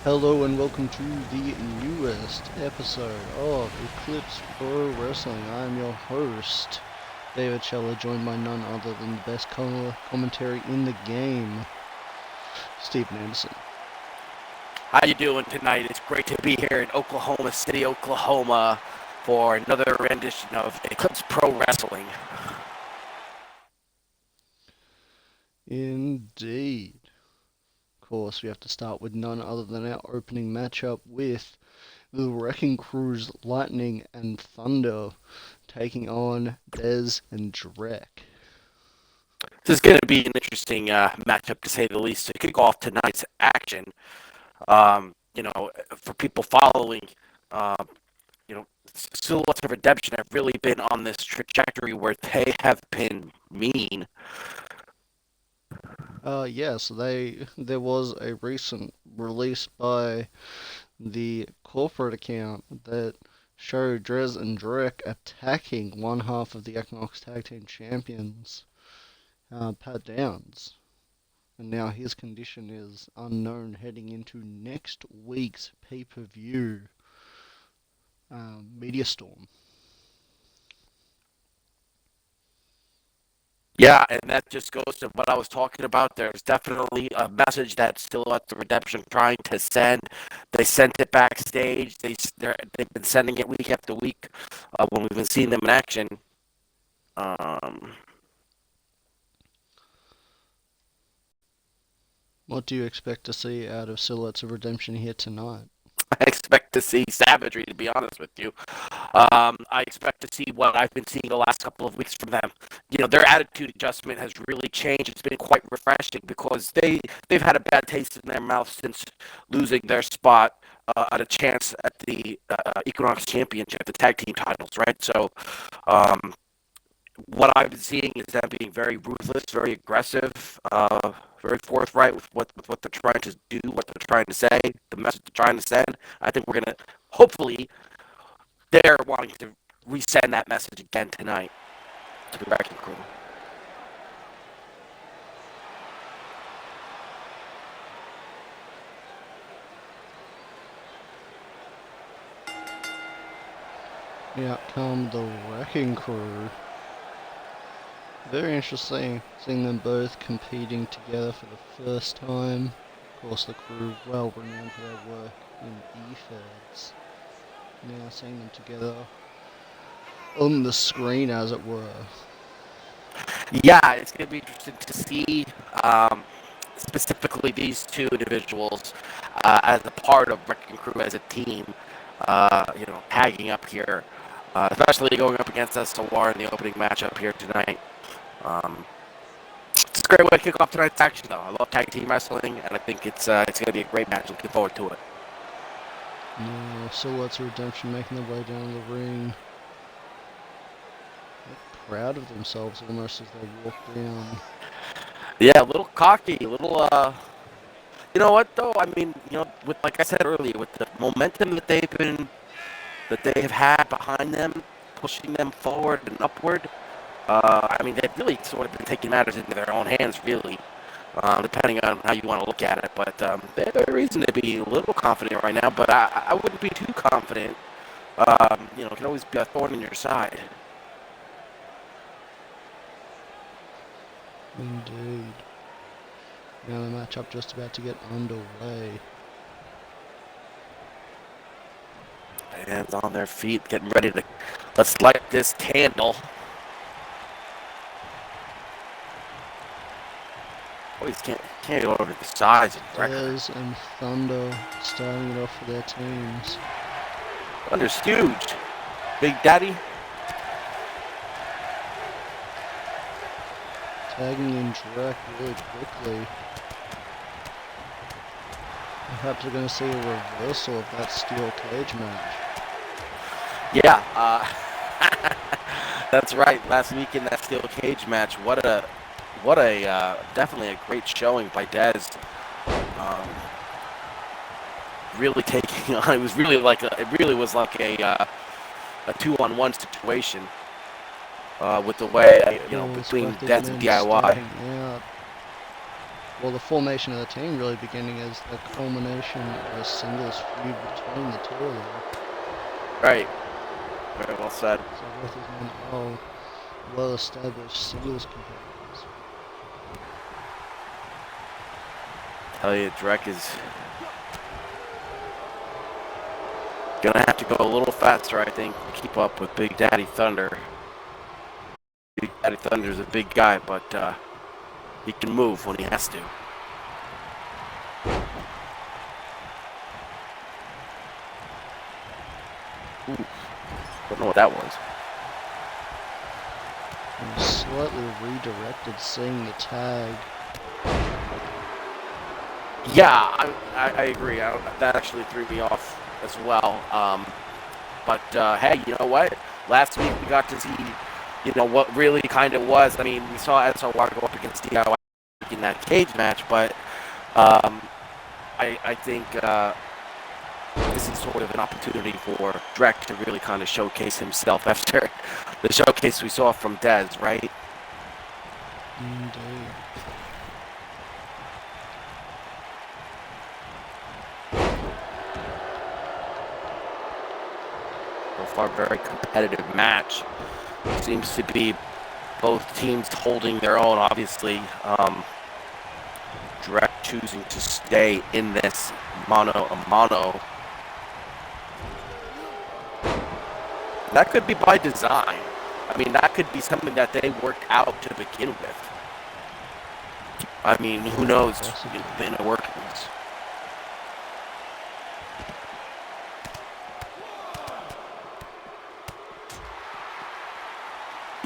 Hello and welcome to the newest episode of Eclipse Pro Wrestling. I am your host, David Scheller, joined by none other than the best commentary in the game, Stephen Anderson. How you doing tonight? It's great to be here in Oklahoma City, Oklahoma, for another rendition of Eclipse Pro Wrestling. Indeed. Of course, we have to start with none other than our opening matchup with the Wrecking Crew's Lightning and Thunder taking on Dez and Drek. This is going to be an interesting matchup, to say the least, to kick off tonight's action. For people following, Silhouettes of Redemption have really been on this trajectory where they have been mean. Yes, there was a recent release by the corporate account that showed Drez and Drek attacking one half of the Equinox Tag Team Champions, Pat Downs. And now his condition is unknown heading into next week's pay-per-view, Media Storm. Yeah, and that just goes to what I was talking about. There's definitely a message that Silhouette of Redemption trying to send. They sent it backstage. They've been sending it week after week when we've been seeing them in action. What do you expect to see out of Silhouettes of Redemption here tonight? I expect to see savagery, to be honest with you. I expect to see what I've been seeing the last couple of weeks from them. Their attitude adjustment has really changed. It's been quite refreshing because they've had a bad taste in their mouth since losing their spot at a chance at the Equinox Championship, the tag team titles, right? So what I've been seeing is them being very ruthless, very aggressive, very forthright with what they're trying to do, what they're trying to say, the message they're trying to send. I think we're going to, hopefully, they're wanting to resend that message again tonight to the Wrecking Crew. Out come the Wrecking Crew. Very interesting seeing them both competing together for the first time. Of course, the Crew well renowned for their work in E-Feds. Now seeing them together on the screen, as it were. Yeah, it's going to be interesting to see specifically these two individuals as a part of Wrecking Crew as a team, tagging up here, especially going up against S.o.R in the opening matchup here tonight. It's a great way to kick off tonight's action, though. I love tag team wrestling, and I think it's going to be a great match. Looking forward to it. Now, Silhouettes of Redemption making their way down the ring. They're proud of themselves almost as they walk down. Yeah, a little cocky, a little, you know what, though? I mean, with, like I said earlier, with the momentum that they have had behind them, pushing them forward and upward, they've really sort of been taking matters into their own hands, really, depending on how you want to look at it. But they have a reason to be a little confident right now, but I wouldn't be too confident. It can always be a thorn in your side. Indeed. Now the matchup just about to get underway. Hands on their feet, getting ready to, let's light this candle. Boys can't get over the size of the record. Dez and Thunder starting it off for their teams. Thunder's huge. Big Daddy. Tagging in Drek really quickly. Perhaps we're going to see a reversal of that steel cage match. Yeah, that's right. Last week in that steel cage match, what a definitely a great showing by Dez. Really taking on. It was really like a 2-on-1 situation with the way between Dez and DIY. well, the formation of the team really beginning as the culmination of a singles feud between the two of them. Right. Very well said. So both these men are well-established singles competitors. Tell you, Drek is gonna have to go a little faster, I think, to keep up with Big Daddy Thunder. Big Daddy Thunder's a big guy, but he can move when he has to. Ooh. Don't know what that was. And slightly redirected, seeing the tag. Yeah, I agree. That actually threw me off as well. But hey, you know what? Last week we got to see, what really kind of was. I mean, we saw S.o.R go up against DIY in that cage match, but I think this is sort of an opportunity for Drek to really kind of showcase himself after the showcase we saw from Dez, right? Indeed. So far, very competitive match. Seems to be both teams holding their own, obviously. Drek choosing to stay in this mono. That could be by design. I mean, that could be something that they worked out to begin with. I mean, who knows the inner workings.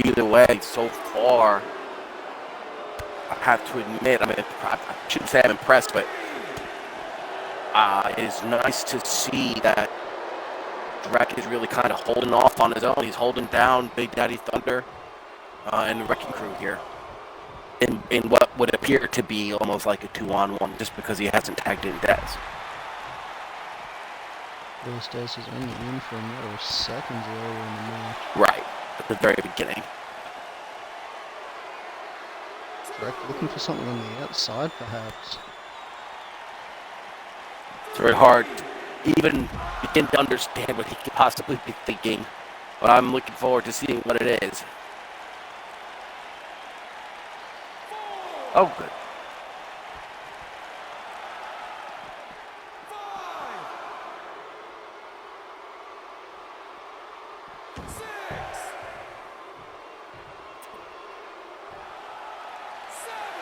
Either way, so far, I have to admit, I shouldn't say I'm impressed, but it is nice to see that Drek is really kind of holding off on his own. He's holding down Big Daddy Thunder and the Wrecking Crew here in what would appear to be almost like a 2-on-1, just because he hasn't tagged in Dez. Well, Dez is only in for a matter of seconds earlier in the match. Right, at the very beginning. Drek looking for something on the outside, perhaps. It's very hard to even begin to understand what he could possibly be thinking, but I'm looking forward to seeing what it is. Oh, good.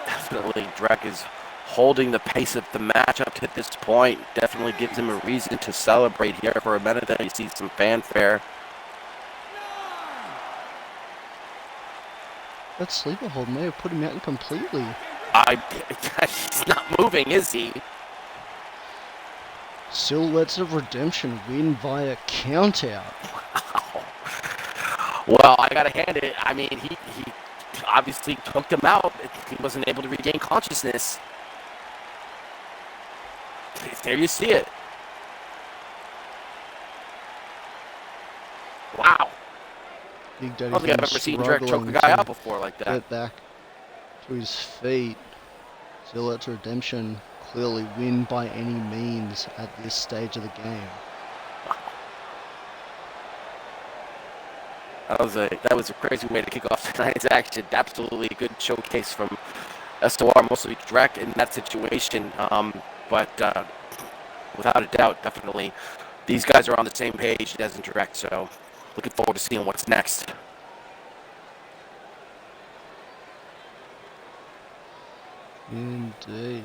Definitely, Drek is holding the pace of the match up to this point. Definitely gives him a reason to celebrate here for a minute. Then you see some fanfare. That sleeper hold may have put him out completely. He's not moving, is he? Sill lets the redemption win via countout. Wow. Well, I gotta hand it. I mean, he obviously took him out. He wasn't able to regain consciousness. There you see it. Wow. Big Daddy I don't think I've ever seen Drek choke a guy out before like that. Get back to his feet. Sill lets redemption clearly win by any means at this stage of the game. That was a crazy way to kick off tonight's action. Absolutely a good showcase from S.o.R, mostly Drek in that situation. But without a doubt, definitely, these guys are on the same page as in Drek. So looking forward to seeing what's next. Indeed.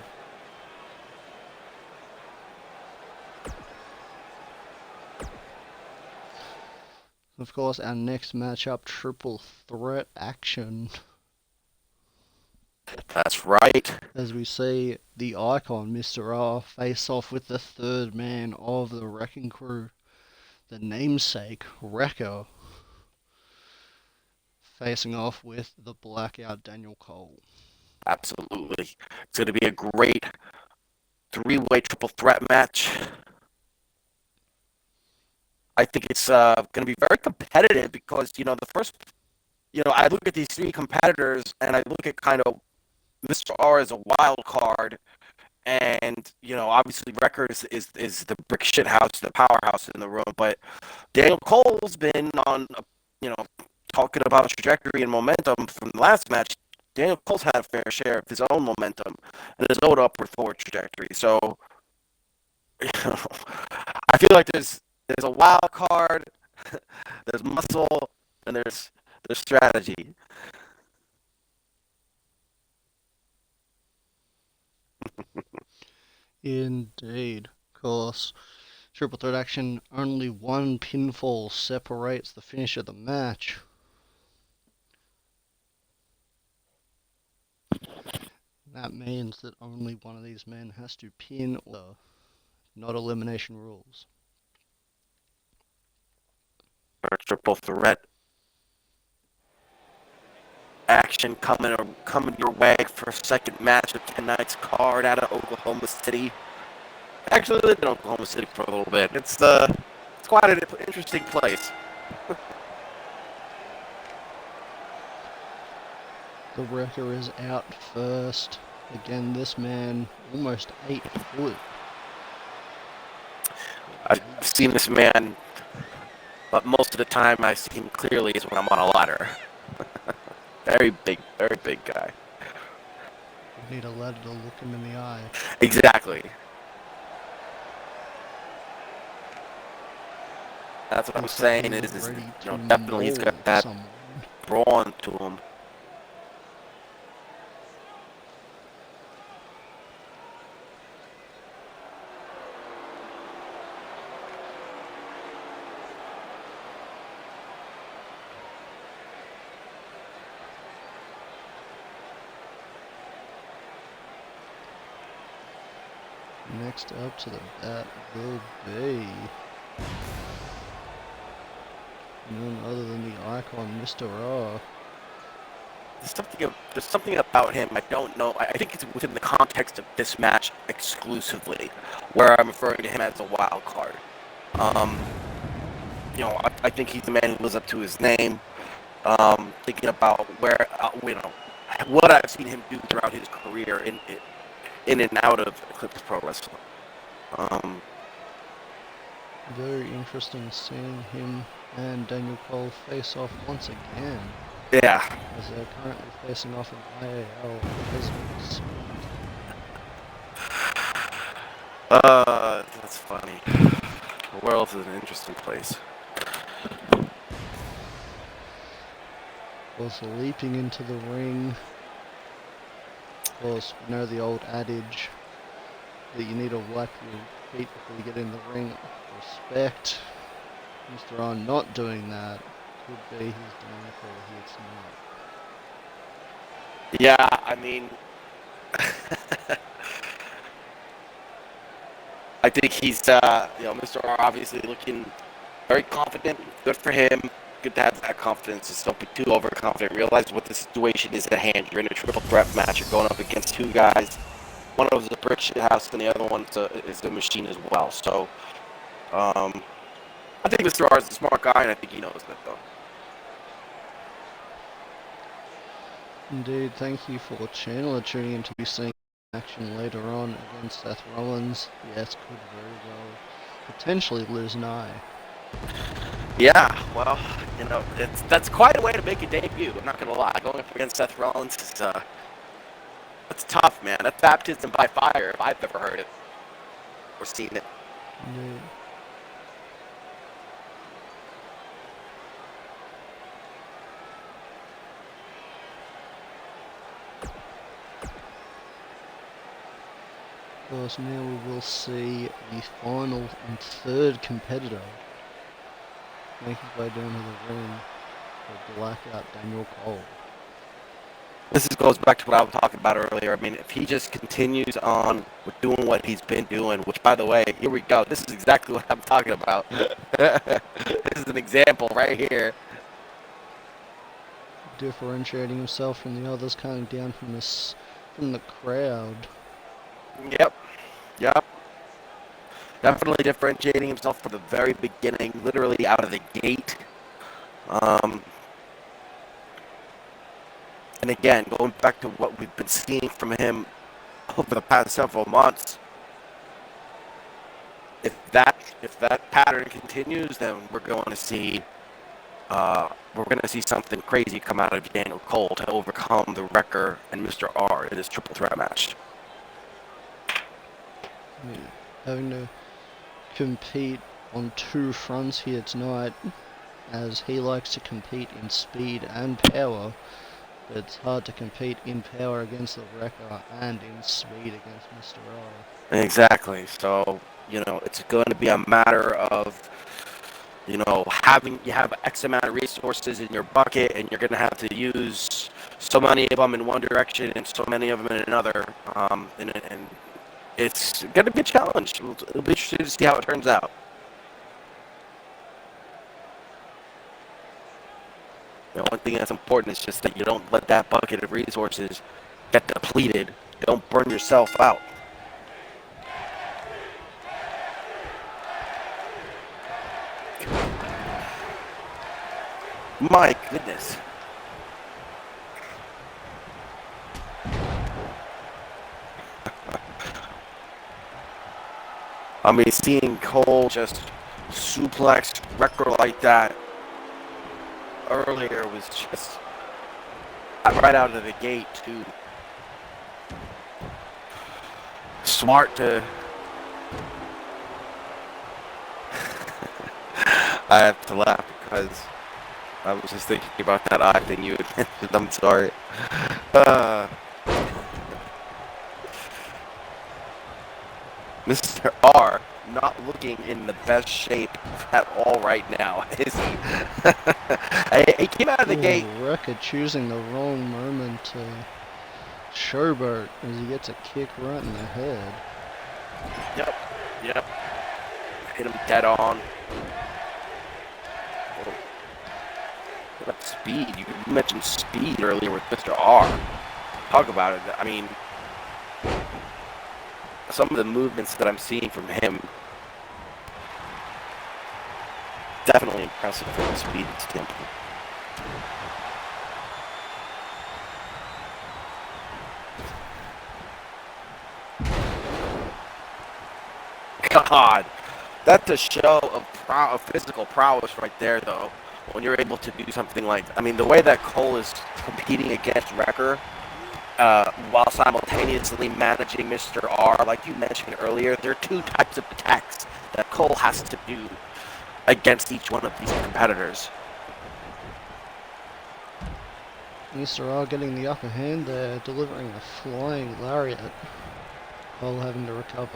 Of course, our next matchup, triple threat action. That's right. As we see the icon, Mr. R, face off with the third man of the Wrecking Crew, the namesake, Wrecker, facing off with the blackout Daniel Cole. Absolutely. It's going to be a great three-way triple threat match. I think it's going to be very competitive because, the first, I look at these three competitors and I look at kind of Mr. R is a wild card, and obviously Wrecker is the brick shit house, the powerhouse in the room. But Daniel Cole's been on, you know, talking about trajectory and momentum from the last match. Daniel Cole's had a fair share of his own momentum and his own upward forward trajectory. So, I feel like there's a wild card, there's muscle, and there's strategy. Indeed. Of course, triple threat action, only one pinfall separates the finish of the match. That means that only one of these men has to pin or not elimination rules. Or triple threat action coming your way for a second match of tonight's card out of Oklahoma City. Actually lived in Oklahoma City for a little bit. It's quite an interesting place. The Wrecker is out first. Again, this man almost 8 foot. I've seen this man, but most of the time I see him clearly is when I'm on a ladder. Very big guy. You need a ladder to look him in the eye. Exactly. That's what I'm saying. Is definitely he's got that brawn to him. Next up to the bat will be none other than the icon, Mr. R. There's something about him I don't know. I think it's within the context of this match exclusively, where I'm referring to him as a wild card. I think he's the man who lives up to his name. Thinking about where what I've seen him do throughout his career in and out of Eclipse Pro Wrestling. Very interesting seeing him and Daniel Cole face off once again. Yeah. As they're currently facing off in IAL business. That's funny. The world is an interesting place. Also leaping into the ring. Of course, you know the old adage that you need to wipe your feet before you get in the ring. Respect. Mr. R not doing that could be his downfall. It's not. Yeah, I mean, I think he's, Mr. R obviously looking very confident. Good for him. Good to have that confidence. Just don't be too overconfident. Realize what the situation is at hand. You're in a triple threat match. You're going up against two guys. One of them is a brick shit house, and the other one is a machine as well. So, I think Mr. R is a smart guy, and I think he knows that, though. Indeed, thank you for Chandler tuning in to be seeing action later on against Seth Rollins. Yes, could very well potentially lose an eye. Yeah, well, that's quite a way to make a debut. I'm not gonna lie. Going up against Seth Rollins is that's tough, man. That's baptism by fire if I've ever heard it or seen it. Indeed. Of course, now we will see the final and third competitor make his way down to the ring for Blackout Daniel Cole. This goes back to what I was talking about earlier. I mean, if he just continues on with doing what he's been doing, which, by the way, here we go. This is exactly what I'm talking about. This is an example right here. Differentiating himself from the others coming down from the crowd. Yep. Definitely differentiating himself from the very beginning, literally out of the gate. And again, going back to what we've been seeing from him over the past several months, if that pattern continues, then we're going to see something crazy come out of Daniel Cole to overcome the Wrecker and Mr. R in this triple threat match. Yeah, having to compete on two fronts here tonight, as he likes to compete in speed and power, but it's hard to compete in power against the Wrecker and in speed against Mr. R. Exactly. So, it's going to be a matter of, you have X amount of resources in your bucket, and you're going to have to use so many of them in one direction and so many of them in another. And it's going to be a challenge. It'll be interesting to see how it turns out. The only thing that's important is just that you don't let that bucket of resources get depleted. Don't burn yourself out. My goodness. I mean, seeing Cole just suplex Wrecker like that earlier was just right out of the gate, too. Smart to... I have to laugh because I was just thinking about that eye thing you had mentioned. I'm sorry. Mr. R not looking in the best shape at all right now, is he? He came out of the gate. Wrecker choosing the wrong moment to showboat as he gets a kick right in the head. Yep. Hit him dead on. What about speed? You mentioned speed earlier with Mr. R. Talk about it. I mean, some of the movements that I'm seeing from him, definitely impressive from a speed standpoint. God, that's a show of physical prowess right there, though. When you're able to do something like, I mean, the way that Cole is competing against Wrecker, while simultaneously managing Mr. R, like you mentioned earlier, there are two types of attacks that Cole has to do against each one of these competitors. Mr. R getting the upper hand there, delivering a flying lariat, Cole having to recover.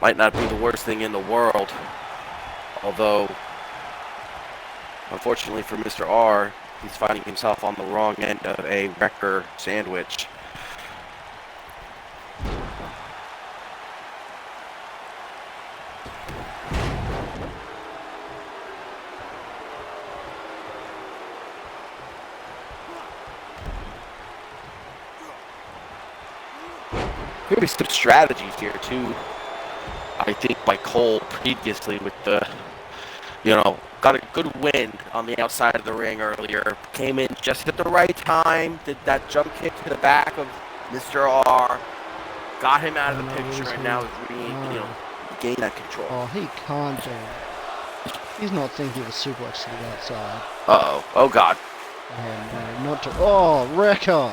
Might not be the worst thing in the world, although, unfortunately for Mr. R, he's finding himself on the wrong end of a Wrecker sandwich. Could be some strategies here, too. I think by Cole previously with the, got a good win on the outside of the ring earlier. Came in just at the right time, did that jump kick to the back of Mr. R, got him out of the picture, and now is gained that control. Oh, he can't do it. He's not thinking of a suplex to the outside. Uh-oh. Oh, God. Oh, no, not to... Oh, Wrecker!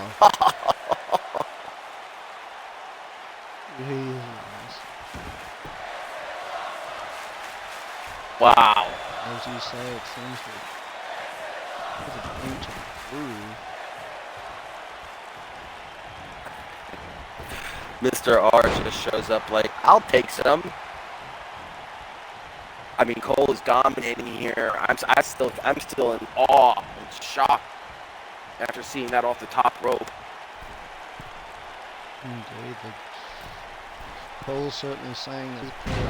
Wow. As you say, it seems that there's a point to prove. Mr. R just shows up like, I'll take some. I mean, Cole is dominating here. I'm still in awe and shock after seeing that off the top rope. Indeed, Cole's certainly saying that he's playing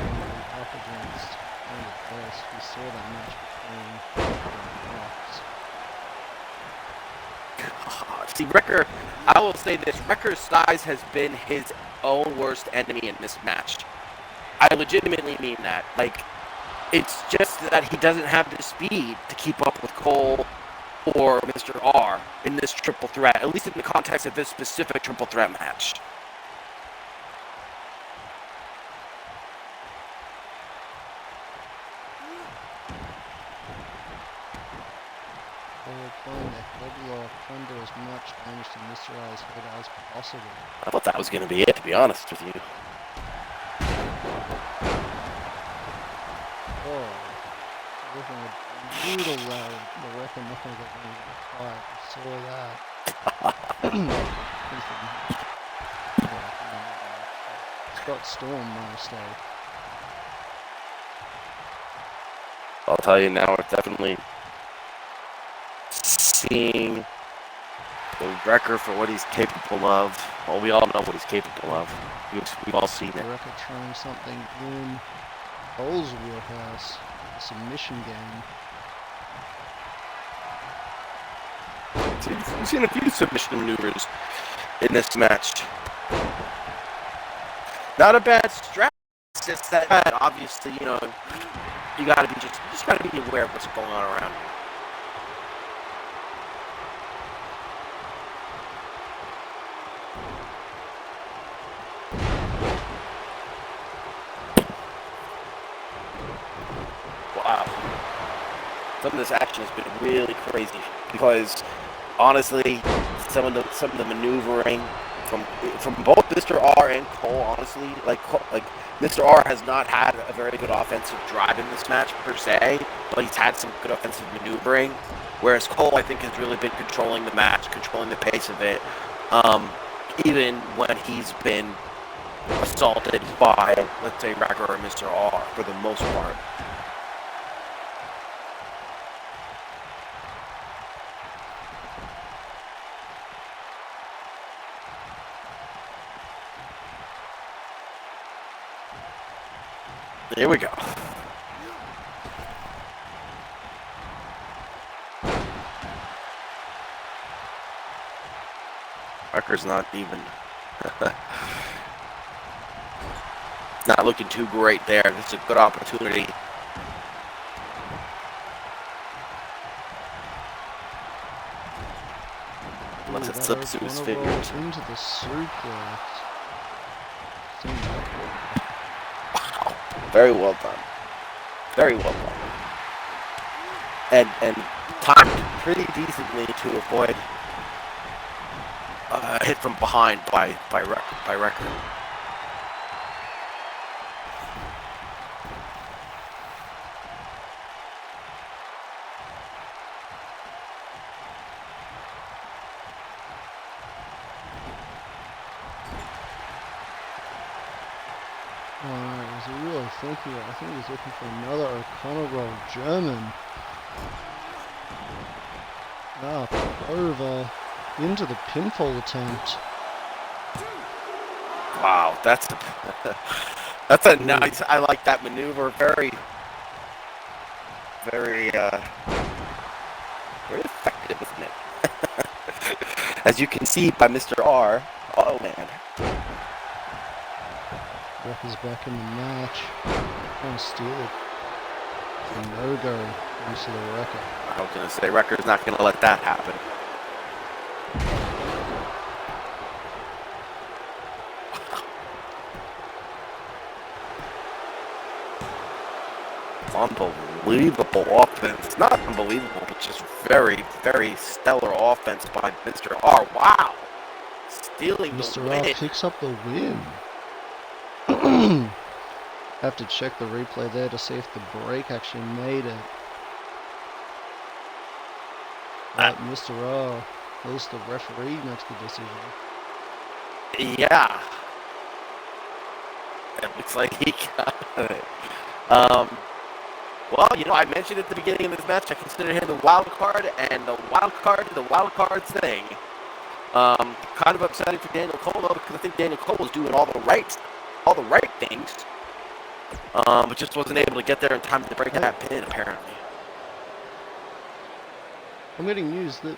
up against one of the best. We saw that match between God. See, Wrecker, I will say this, Wrecker's size has been his own worst enemy in this match. I legitimately mean that. Like, It's just that he doesn't have the speed to keep up with Cole or Mr. R in this triple threat, at least in the context of this specific triple threat match. They were applying a headlock, trying to do as much damage to Mr. R's head as possible. I thought that was going to be it, to be honest with you. Oh, looking at brutal there. The reckon not going to get any fight. I saw that. Scott Storm mostly. I'll tell you now, it's definitely seeing the record for what he's capable of. Well, we all know what he's capable of. We've all seen it. Record trying something in Cole's wheelhouse. A submission game. We've seen a few submission maneuvers in this match. Not a bad strat. It's just that obviously, you know, you gotta be just gotta be aware of what's going on around you. Wow. Some of this action has been really crazy because honestly, some of the maneuvering from both Mr. R and Cole, honestly, like Mr. R has not had a very good offensive drive in this match per se, but he's had some good offensive maneuvering. Whereas Cole, I think, has really been controlling the match, controlling the pace of it, even when he's been assaulted by, let's say, Wrecker or Mr. R for the most part. There we go. Wrecker's not even not looking too great there. This is a good opportunity. Unless it slips through his fingers. Into the suplex. Wow. Very well done. Very well done. And timed pretty decently to avoid a hit from behind by Wrecker. Was he really thinking it? I think he's looking for another O'Connor roll. German. Up, over, into the pinfall attempt. Wow, that's a nice. I like that maneuver. Very effective, isn't it? As you can see by Mr. R. Oh man. Wrecker's back in the match. Trying to steal it. A no-go into the Wrecker. I was gonna say Wrecker's not gonna let that happen. Unbelievable offense. Not unbelievable, but just very, very stellar offense by Mr. R. Wow. Stealing the Mr. win. R picks up the win. Have to check the replay there to see if the break actually made it. But Mr. R, at least the referee makes the decision. Yeah. It looks like he got it. Well, you know, I mentioned at the beginning of this match, I consider him the wild card, and the wild card thing. Kind of upsetting for Daniel Cole, though, because I think Daniel Cole was doing all the right things, but just wasn't able to get there in time to break that pin, apparently. I'm getting news that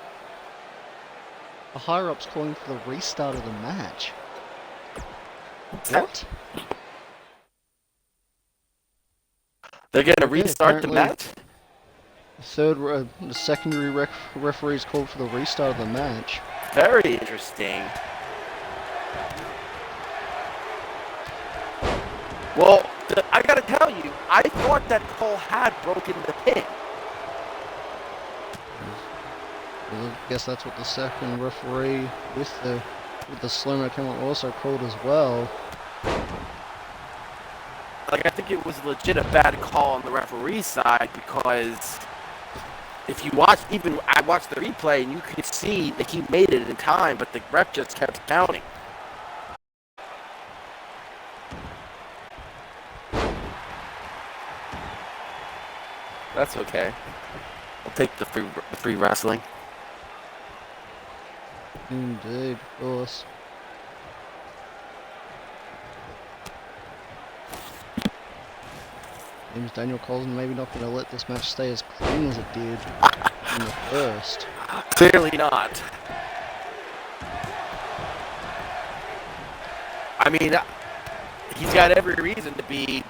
the higher-ups calling for the restart of the match. What? They're going to Okay, restart the apparently match? the secondary referees called for the restart of the match. Very interesting. Well, I gotta tell you, I thought that Cole had broken the pin. Well, I guess that's what the second referee with the slimmer camera also called as well. Like, I think it was legit a bad call on the referee's side because if you watch, even I watched the replay and you could see that he made it in time, but the ref just kept counting. That's okay. I'll take the free wrestling. Indeed, of course. Seems Daniel Cole's maybe not going to let this match stay as clean as it did in the first. Clearly not. I mean, he's got every reason to be,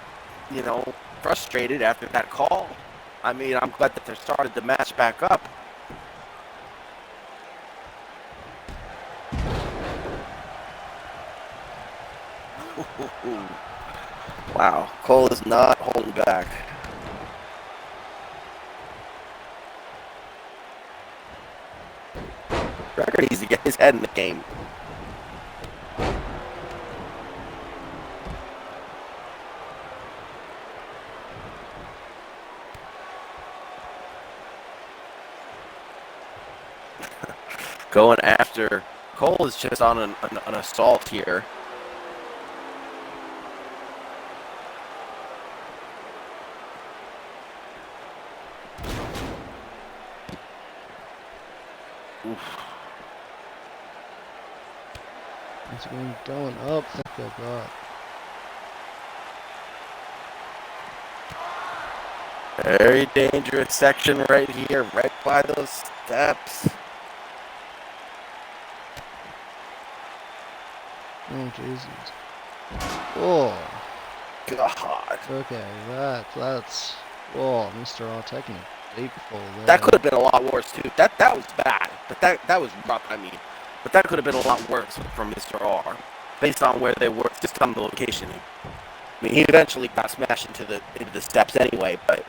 frustrated after that call. I mean, I'm glad that they started the match back up. Wow, Cole is not holding back. Record needs to get his head in the game. Going after Cole is just on an assault here. Oof. It's going up. Thank God. Very dangerous section right here, right by those steps. Oh Jesus! Oh God. Okay, that's Mr. R taking a deep fall there. That could have been a lot worse too. That was bad, but that was rough. I mean, but that could have been a lot worse from Mr. R, based on where they were, just on the location. I mean, he eventually got smashed into the steps anyway, but.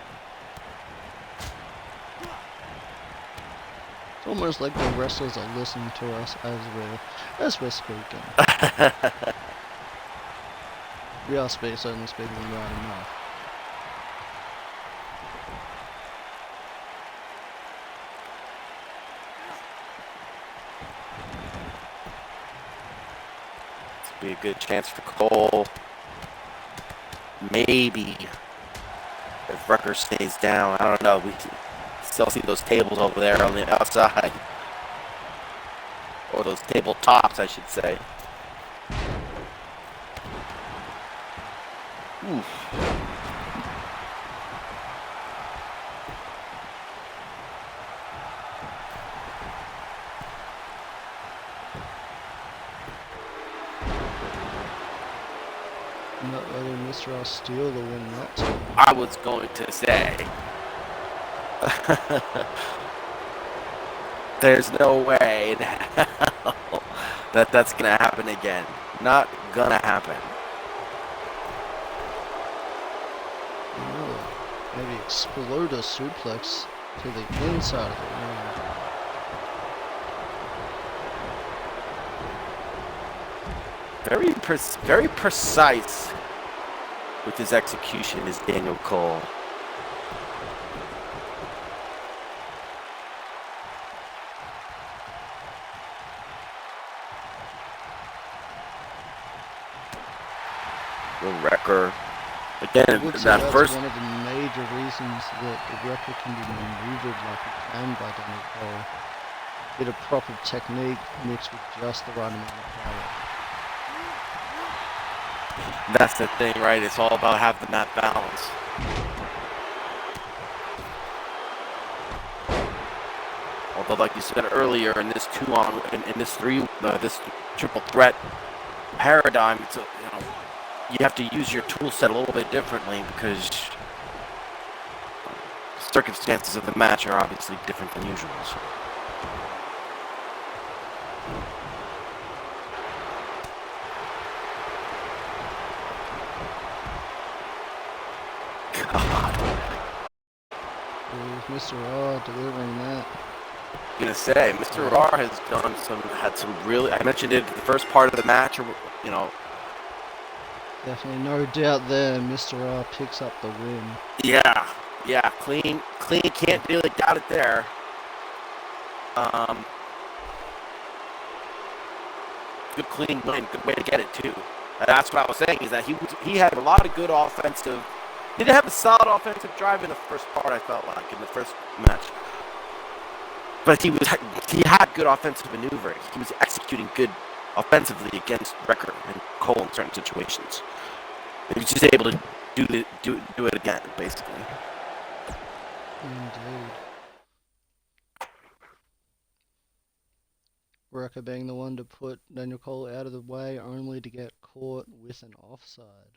It's almost like the wrestlers are listening to us as we're speaking. We are certainly speaking loud enough. This would be a good chance for Cole. Maybe if Rucker stays down, I don't know. We still see those tables over there on the outside. Or those tabletops, I should say. Oof. Not letting Mr. R steal the win that time. I was going to say. There's no way that's gonna happen again. Not gonna happen. Maybe explode a suplex to the inside of the ring. Very precise with his execution is Daniel Cole. The wrecker. Again, that first. One of the major reasons that the wrecker can be maneuvered like it can by Daniel Cole. Get a proper technique mixed with just the right amount of power. That's the thing, right? It's all about having that balance. Although, like you said earlier, in this this triple threat paradigm, you have to use your tool set a little bit differently because circumstances of the match are obviously different than usual. So. God. Mr. R delivering that. I'm gonna say, Mr. R has had some really. I mentioned it at the first part of the match, you know. Definitely no doubt there, Mr. R picks up the win. Yeah, clean, can't really doubt it there. Good clean win, good way to get it too. And that's what I was saying is that he had a lot of good offensive. He didn't have a solid offensive drive in the first part. I felt like in the first match, but he had good offensive maneuvering. He was executing good offensively against Wrecker and Cole in certain situations. He was just able to do it again, basically. Indeed. Wrecker being the one to put Daniel Cole out of the way only to get caught with an offside.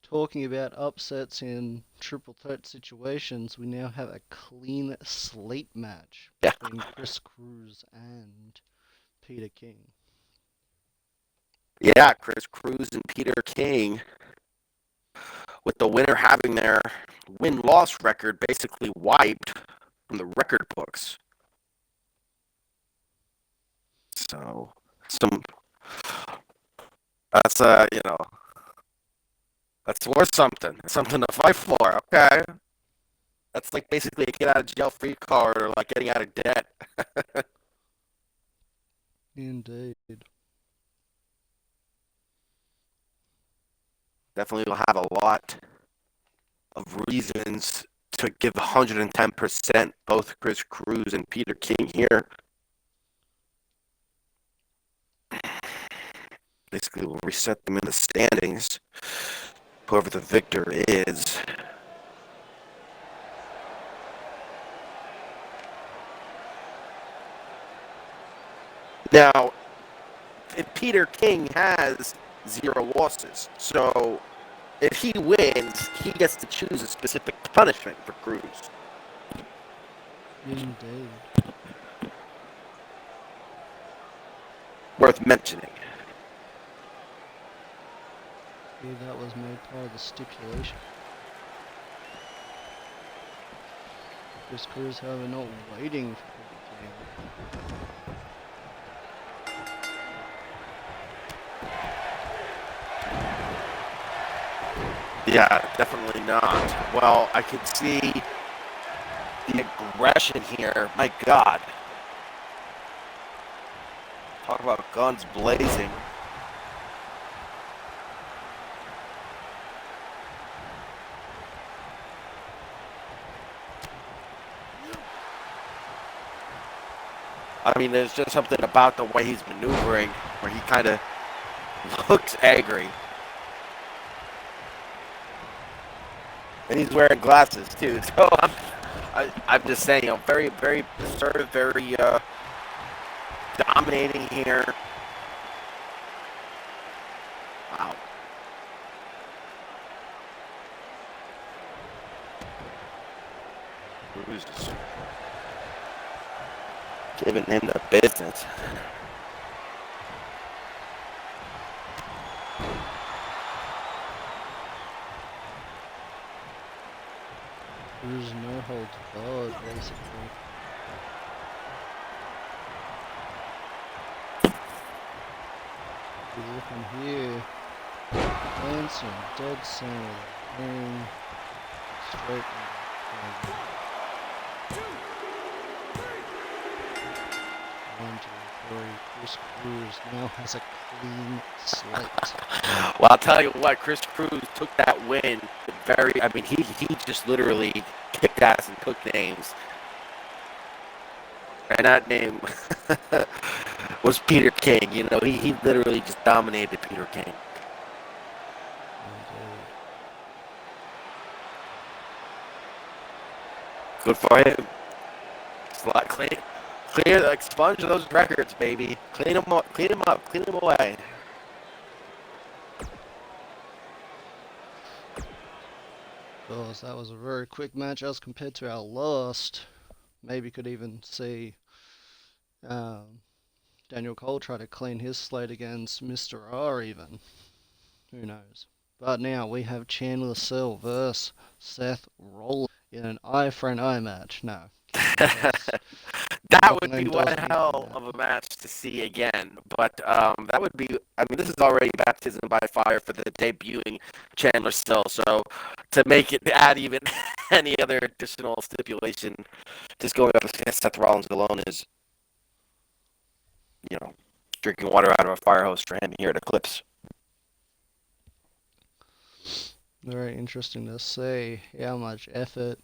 Talking about upsets in triple threat situations, we now have a clean slate match between Cruz and Peter King. Yeah, Cruz and Peter King, with the winner having their win-loss record basically wiped from the record books. So, that's that's worth something. Something to fight for. Okay, that's like basically a get out of jail free card or like getting out of debt. Indeed. Definitely will have a lot of reasons to give 110% both Cruz and Peter King here. Basically, we'll reset them in the standings. Whoever the victor is. Now, Peter King has 0 losses, so if he wins, he gets to choose a specific punishment for Cruz. Indeed. Worth mentioning. Yeah, that was made part of the stipulation. Cruz, however, not waiting for Peter King. Yeah, definitely not. Well, I could see the aggression here. My God. Talk about guns blazing. I mean, there's just something about the way he's maneuvering where he kind of looks angry. And he's wearing glasses too. So I'm just saying, you know, very, very assertive, very dominating here. Wow. Cruz is giving him the business. Cruz no holds barred, basically. We're looking here. Lansing, dead center. Ring. Straight. 1, 2, 3. Cruz now has a clean slate. Well, I'll tell you what, Cruz took that win he just literally kicked ass and took names. And that name was Peter King. You know, he literally just dominated Peter King. Good for him. Slot clear, expunge those records, baby. Clean them up, clean them away. course, that was a very quick match as compared to our last. Maybe could even see um, Daniel Cole try to clean his slate against Mr. R even. Who knows? But now we have Chandler Sill versus Seth Rollins in an eye for an eye match. No, That not would going to be one endorse anything hell there. of a match to see again. But that would be, I mean, this is already baptism by fire for the debuting Chandler Sill. So to make it add even any other additional stipulation, just going up against Seth Rollins alone is, drinking water out of a fire hose for him here at Eclipse. Very interesting to see how much effort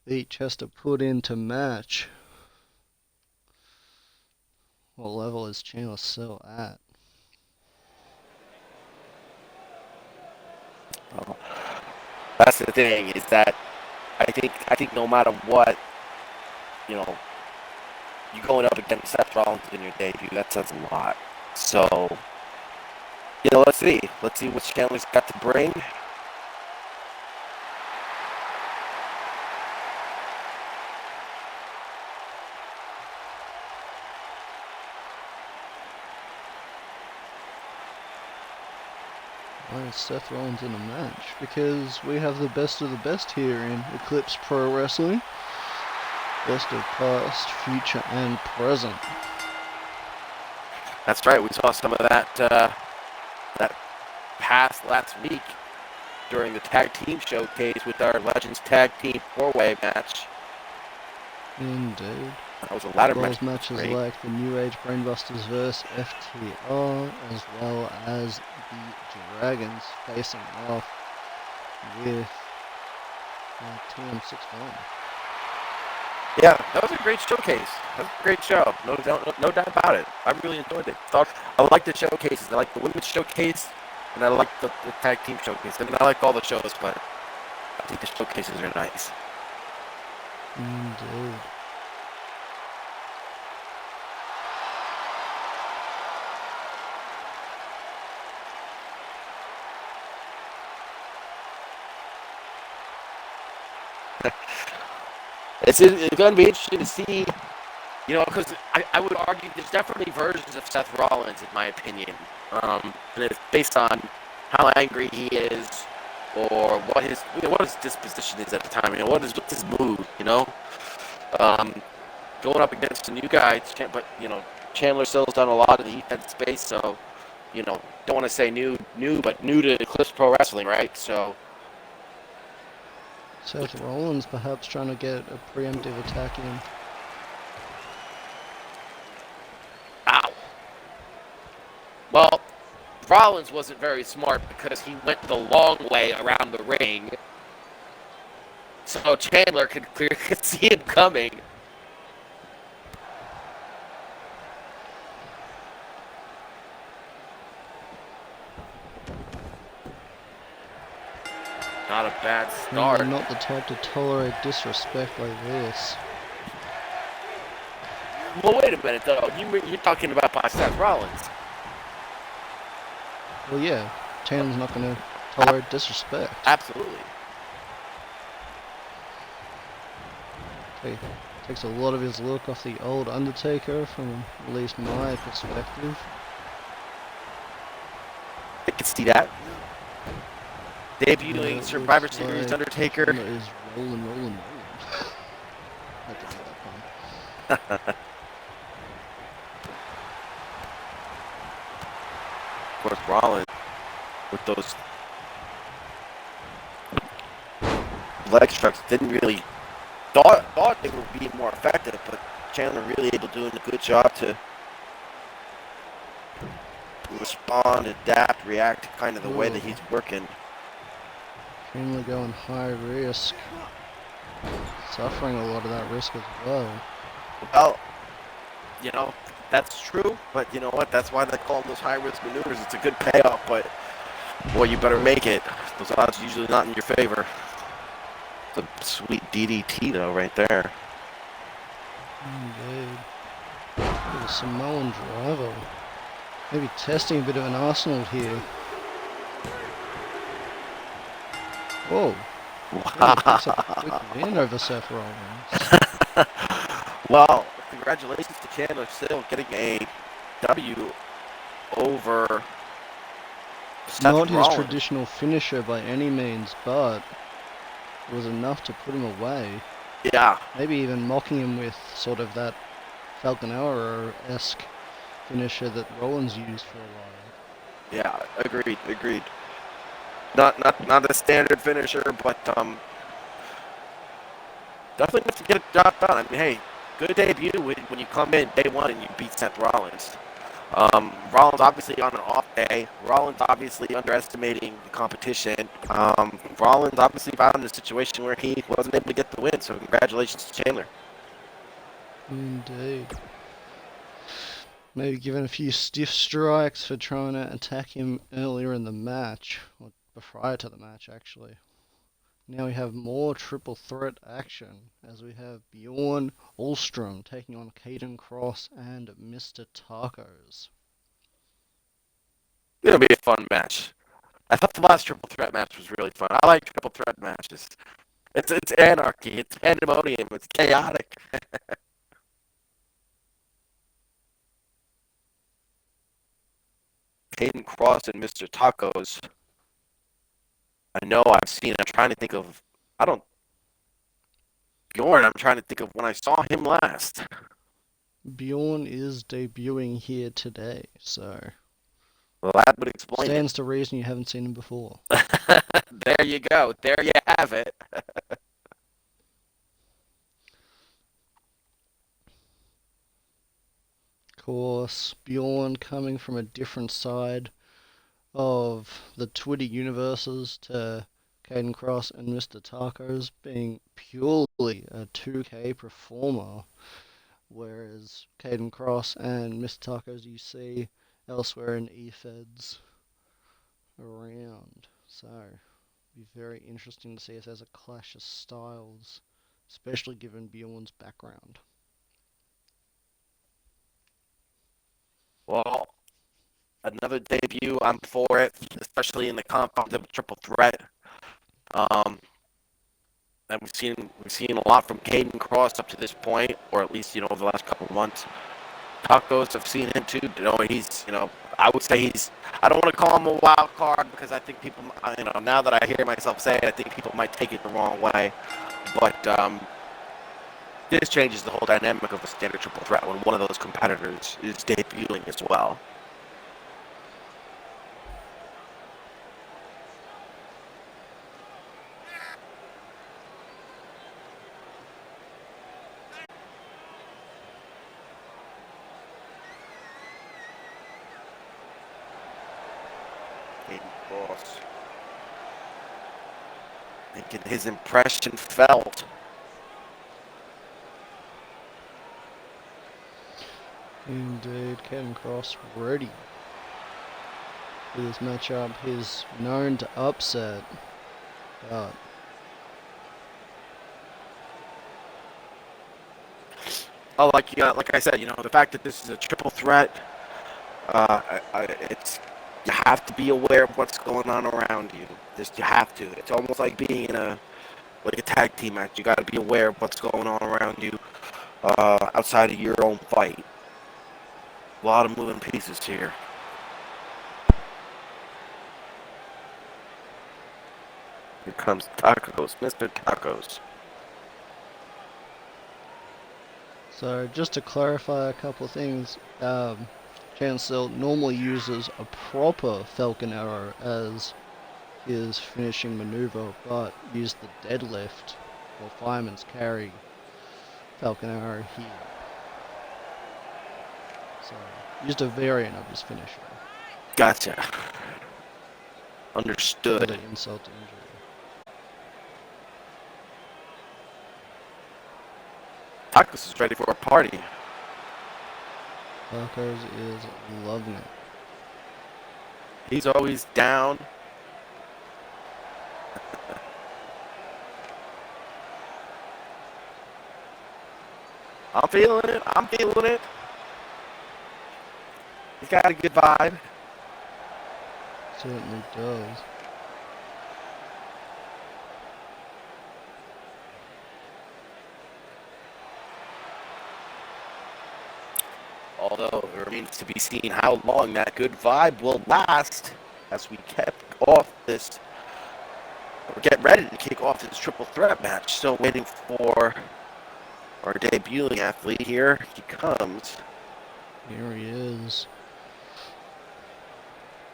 each has to put into match. What level is Chandler Sill at? Well, that's the thing is that I think no matter what, you know, you going up against Seth Rollins in your debut, that says a lot. So, let's see. Let's see what Chandler's got to bring. Why is Seth Rollins in a match? Because we have the best of the best here in Eclipse Pro Wrestling. Best of past, future, and present. That's right. We saw some of that past last week during the tag team showcase with our Legends Tag Team 4-way match. Indeed. That was a ladder match. Matches Great. like the New Age Brainbusters vs. FTR, as well as the Dragons facing off with TM61. Yeah, that was a great showcase. That was a great show. No doubt about it. I really enjoyed it. I like the showcases. I like the women's showcase, and I like the tag team showcase. I mean, I like all the shows, but I think the showcases are nice. Indeed. It's going to be interesting to see, because I would argue there's definitely versions of Seth Rollins, in my opinion. And it's based on how angry he is or what his disposition is at the time. What's his mood, going up against a new guy, but, Chandler Sill's done a lot in the defense space, so, don't want to say new, but new to Eclipse Pro Wrestling, right? So, Seth Rollins perhaps trying to get a preemptive attack in. Ow. Well, Rollins wasn't very smart because he went the long way around the ring. So Chandler could see him coming. Not a bad start. I'm not the type to tolerate disrespect like this. Well, wait a minute, though. You're talking about by Seth Rollins. Well, yeah. Chandler's not going to tolerate disrespect. Absolutely. Takes a lot of his look off the old Undertaker, from at least my perspective. I can see that. Debuting Survivor Series Undertaker. Is rolling. I can get that one. Of course, Rollins with those leg strikes didn't really thought they would be more effective, but Chandler really doing a good job to respond, adapt, react to kind of the way that he's working. Chandler going high risk, suffering a lot of that risk as well. Well, that's true, but you know what? That's why they call them those high-risk maneuvers. It's a good payoff, but boy, you better make it. Those odds are usually not in your favor. It's a sweet DDT, though, right there. Indeed. The Samoan driver. Maybe testing a bit of an arsenal here. Whoa. And he picks up a quick win over Seth Rollins. Well, congratulations to Chandler Sill getting a W over Not Seth his Rollins. traditional finisher by any means, but it was enough to put him away. Yeah. Maybe even mocking him with sort of that Falcon Arrow-esque finisher that Rollins used for a while. Yeah, agreed. Not a standard finisher, but definitely enough to get a job done. I mean, hey, good debut when you come in day one and you beat Seth Rollins. Rollins obviously on an off day. Rollins obviously underestimating the competition. Rollins obviously found in a situation where he wasn't able to get the win. So congratulations to Chandler. Indeed. Maybe given a few stiff strikes for trying to attack him earlier in the match, or prior to the match actually. Now we have more triple threat action as we have Bjorn, Ulstorm taking on Caiden, Cross and Mr. Tacos. It'll be a fun match. I thought the last triple threat match was really fun. I like triple threat matches. It's anarchy. It's pandemonium. It's chaotic. Caiden Cross and Mr. Tacos. I know I've seen. I'm trying to think of. I don't. Bjorn. I'm trying to think of when I saw him last. Bjorn is debuting here today, so Well, that would explain it. stands to reason you haven't seen him before. There you go. There you have it. Of course, Bjorn coming from a different side of the Twitter universes to Caiden Cross and Mr. Tacos being purely a 2K performer, whereas Caiden Cross and Mr. Tacos you see elsewhere in eFeds around. So, it'll be very interesting to see if there's a clash of styles, especially given Bjorn's background. Well, another debut. I'm for it, especially in the compound of triple threat. Um, and we've seen a lot from Caiden Cross up to this point, or at least over the last couple of months. Tacos, I've seen him too. He's I would say he's. I don't want to call him a wild card because I think people, now that I hear myself say it, I think people might take it the wrong way. But this changes the whole dynamic of a standard triple threat when one of those competitors is debuting as well. Caiden Cross making his impression felt. Indeed, Caiden Cross ready for this matchup. He's known to upset, but Like I said, the fact that this is a triple threat, it's you have to be aware of what's going on around you. Just you have to. It's almost like being in a tag team match. You got to be aware of what's going on around you, outside of your own fight. A lot of moving pieces here. Here comes Tacos, Mr. Tacos. so just to clarify a couple of things, Chandler normally uses a proper Falcon Arrow as his finishing maneuver, but used the deadlift or fireman's carry Falcon Arrow here. So used a variant of his finisher. Gotcha. For Understood. the insult to injury. Tacos is ready for a party. Tacos is loving it. He's always down. I'm feeling it. I'm feeling it. He's got a good vibe. Certainly does. Although it remains to be seen how long that good vibe will last as we kept off this, or get ready to kick off this triple threat match. Still waiting for our debuting athlete. Here he comes. Here he is.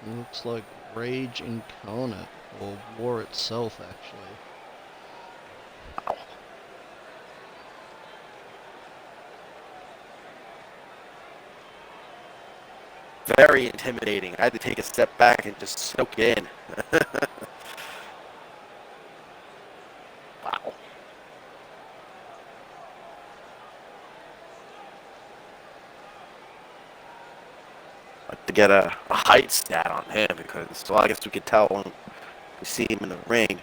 Looks like Rage Incarnate, or War itself, actually. Wow. Very intimidating. I had to take a step back and just soak it in. Wow. Like to get a height stat on him because, well, I guess we could tell when we see him in the ring.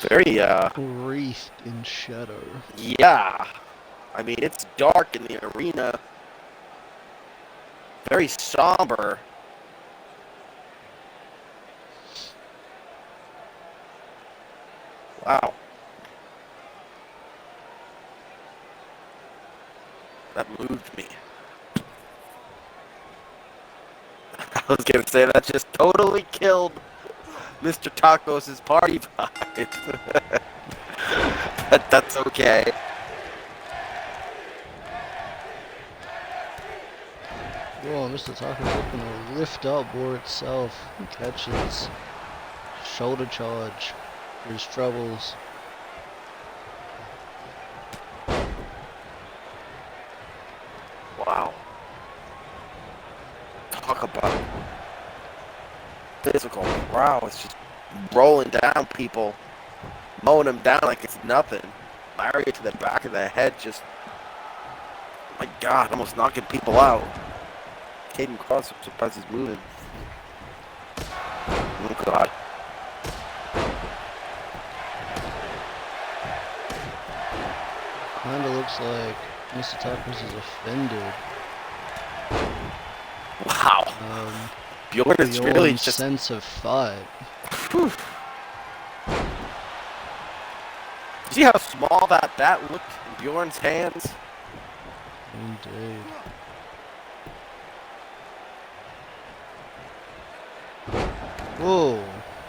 Very, Wreathed in shadow. yeah. I mean, it's dark in the arena. Very somber. Wow. That moved me. I was going to say that just totally killed Mr. Tacos' party vibe. But that's okay. Whoa, Mr. Taco's looking to lift up War itself. He catches shoulder charge for his troubles. Wow. Talk about physical. Wow, it's just rolling down people, mowing them down like it's nothing. Lariat to the back of the head, just, oh my God, almost knocking people out. Caiden Cross, I'm surprised he's moving. Oh God. Kinda looks like Mr. Tacos is offended. Wow. Bjorn is really Bjorn's just sense of fight. Whew. See how small that bat looked in Bjorn's hands? Indeed. Whoa,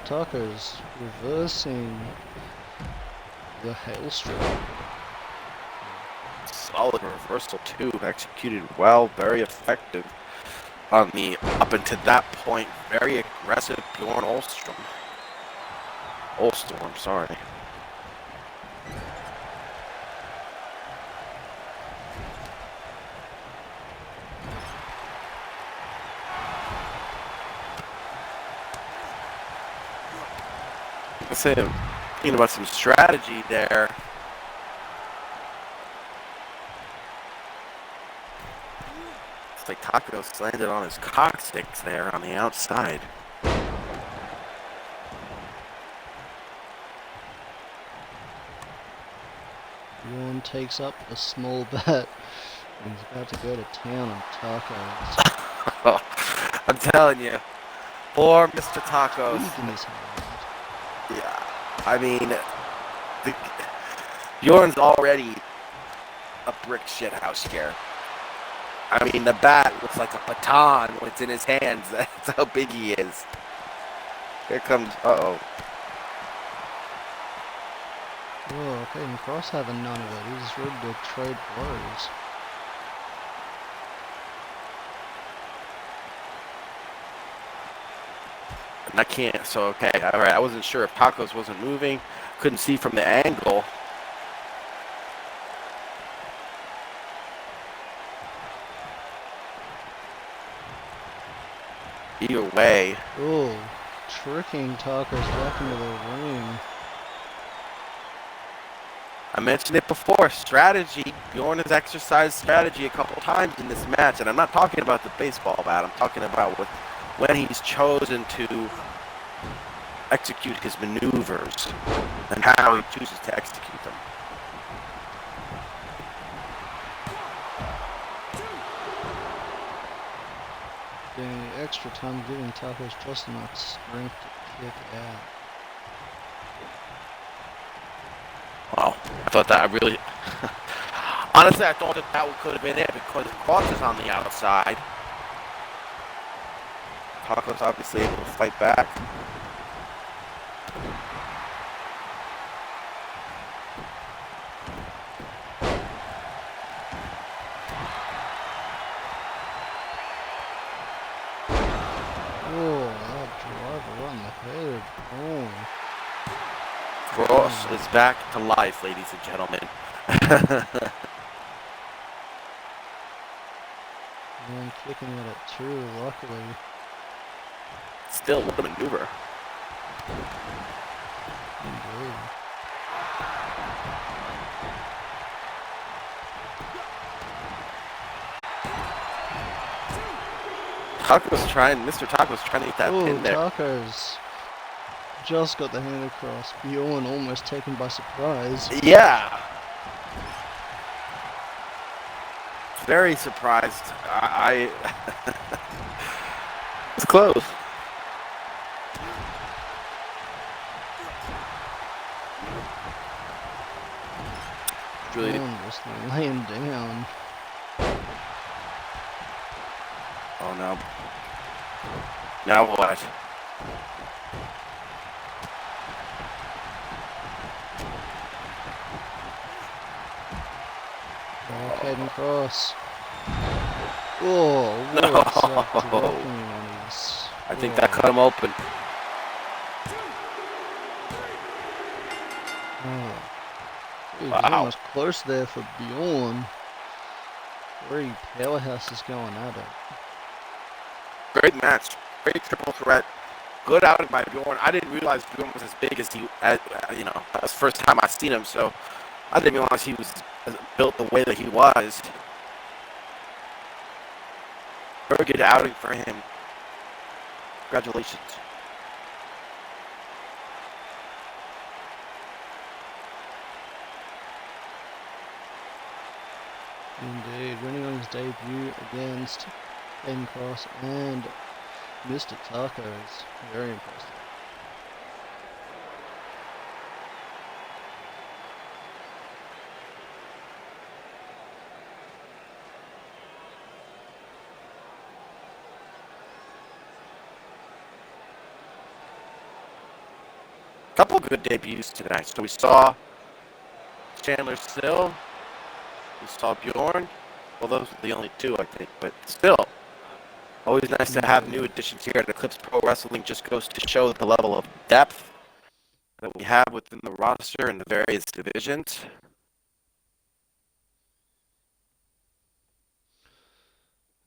Taco's reversing the hailstorm. Solid reversal too, executed well, very effective on the up until that point, very aggressive Bjorn Ulstorm. Ulstorm, sorry. Let's say I'm thinking about some strategy there. It's like Tacos landed on his coccyx there on the outside. Bjorn takes up a small bet. He's about to go to town on Tacos. I'm telling you, poor Mr. Tacos. In his hand. Yeah, I mean, Bjorn's already a brick shithouse here. I mean, the bat looks like a baton when it's in his hands. That's how big he is. Here comes, uh-oh. Whoa, Caiden Cross having none of it. He's ready to trade blows. And I can't, so okay, alright, I wasn't sure if Tacos wasn't moving. Couldn't see from the angle. Either way. Oh, tricking Tacos back into the ring. I mentioned it before, strategy. Bjorn has exercised strategy a couple times in this match, and I'm not talking about the baseball bat. I'm talking about when he's chosen to execute his maneuvers and how he chooses to execute them. extra time, giving Tacos just enough strength to kick out. Wow, I thought that I really... Honestly, I thought that could have been it because Cross is on the outside. Tacos obviously able to fight back. Oh, that driver on the head. Oh. Cross is back to life, ladies and gentlemen. And kicking at it too, luckily. Still, what a maneuver. Indeed. Mr. Taco's trying to get that pin there. Tacos just got the hand across. Bjorn almost taken by surprise. Yeah. Very surprised. It's close. Bjorn just laying down. Oh no. Now what? Caiden cross. Oh, what's that dropping on his... I think that cut him open. He's Wow. almost close there for Bjorn. Three powerhouses going at it. Great match. Great triple threat. Good outing by Bjorn. I didn't realize Bjorn was as big as that was the first time I seen him, so I didn't realize he was built the way that he was. Very good outing for him. Congratulations. Indeed, winning on his debut against Caiden Cross and Mr. Tacos. Very impressive. Couple good debuts tonight. So we saw Chandler Sill. We saw Bjorn. Well, those are the only two, I think. But still, always nice to have new additions here at Eclipse Pro Wrestling. Just goes to show the level of depth that we have within the roster and the various divisions.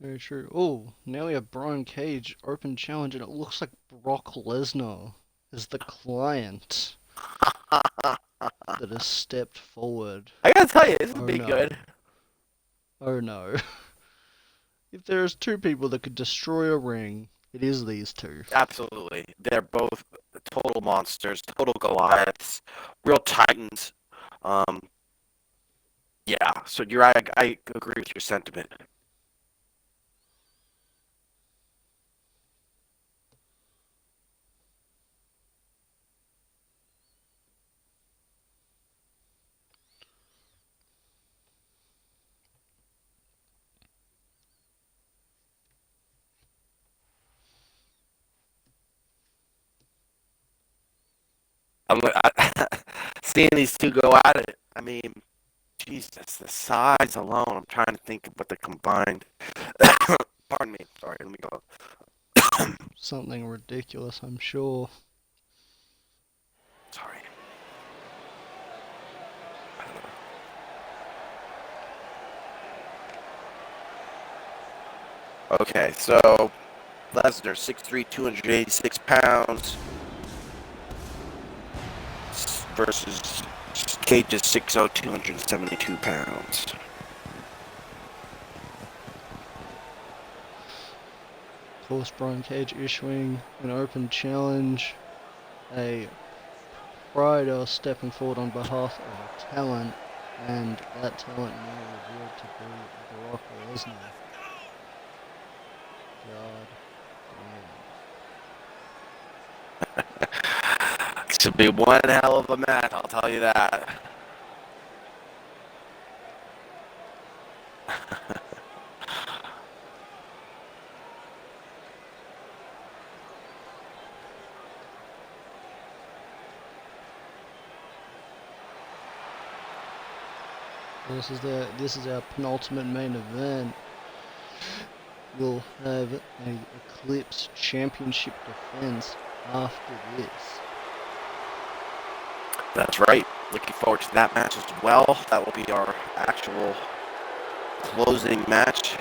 Very true. Oh, now we have Brian Cage open challenge, and it looks like Brock Lesnar is the client that has stepped forward. I gotta tell you, this would be good. Oh no. If there's two people that could destroy a ring, it is these two. Absolutely. They're both total monsters, total Goliaths, real titans. Yeah, so you're right. I agree with your sentiment. Seeing these two go at it. I mean, Jesus, the size alone. I'm trying to think of what the combined. Pardon me. Sorry, let me go. Something ridiculous, I'm sure. Sorry. Okay, so Lesnar, 6'3", 286 pounds. Versus Cage's 6'0", 272 pounds. Of course, Brian Cage issuing an open challenge. A Rider stepping forward on behalf of a talent, and that talent now revealed to be Brock Lesnar. God. It should be one hell of a match, I'll tell you that. This is our penultimate main event. We'll have a Eclipse Championship defense after this. That's right. Looking forward to that match as well. That will be our actual closing match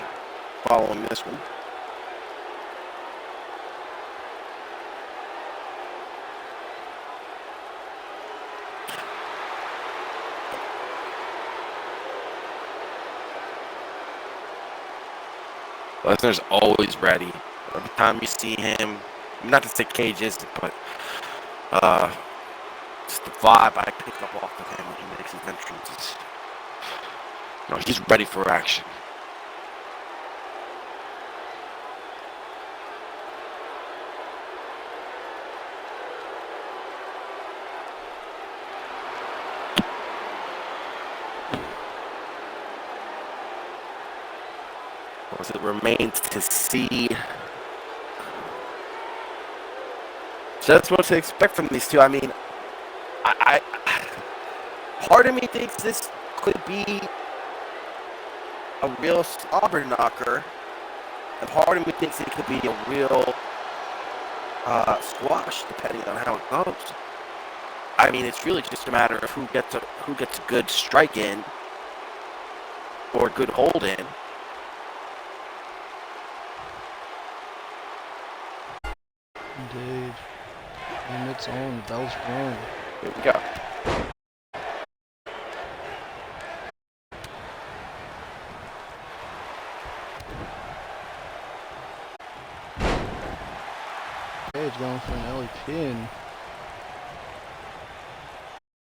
following this one. Lesnar's always ready. Every time you see him, not to say Cage isn't, but just the vibe I pick up off of him when he makes his entrances. No, he's ready for action. It remains to see. So that's what to expect from these two. I mean, I part of me thinks this could be a real slobber knocker, and part of me thinks it could be a real squash, depending on how it goes. I mean, it's really just a matter of who gets a good strike in or a good hold in. Indeed. And it's on. The bell's rung. Here we go. Cage going for an early pin.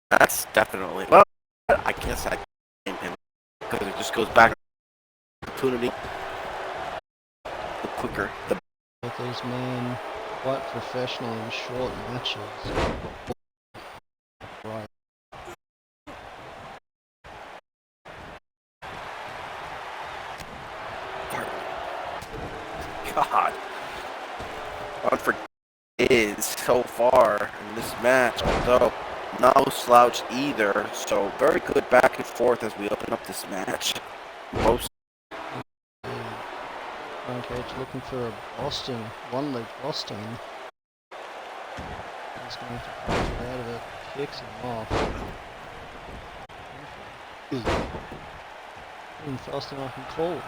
That's definitely, well, I guess I blame him because it just goes back to opportunity. The quicker, the Both these men quite professional in short matches. Right. God. Unforgivable is so far in this match, although no slouch either. So very good back and forth as we open up this match. Both. Cage looking for a Boston, one-leg Boston. He's going to punch out of it, kicks him off. Even fast enough and cold.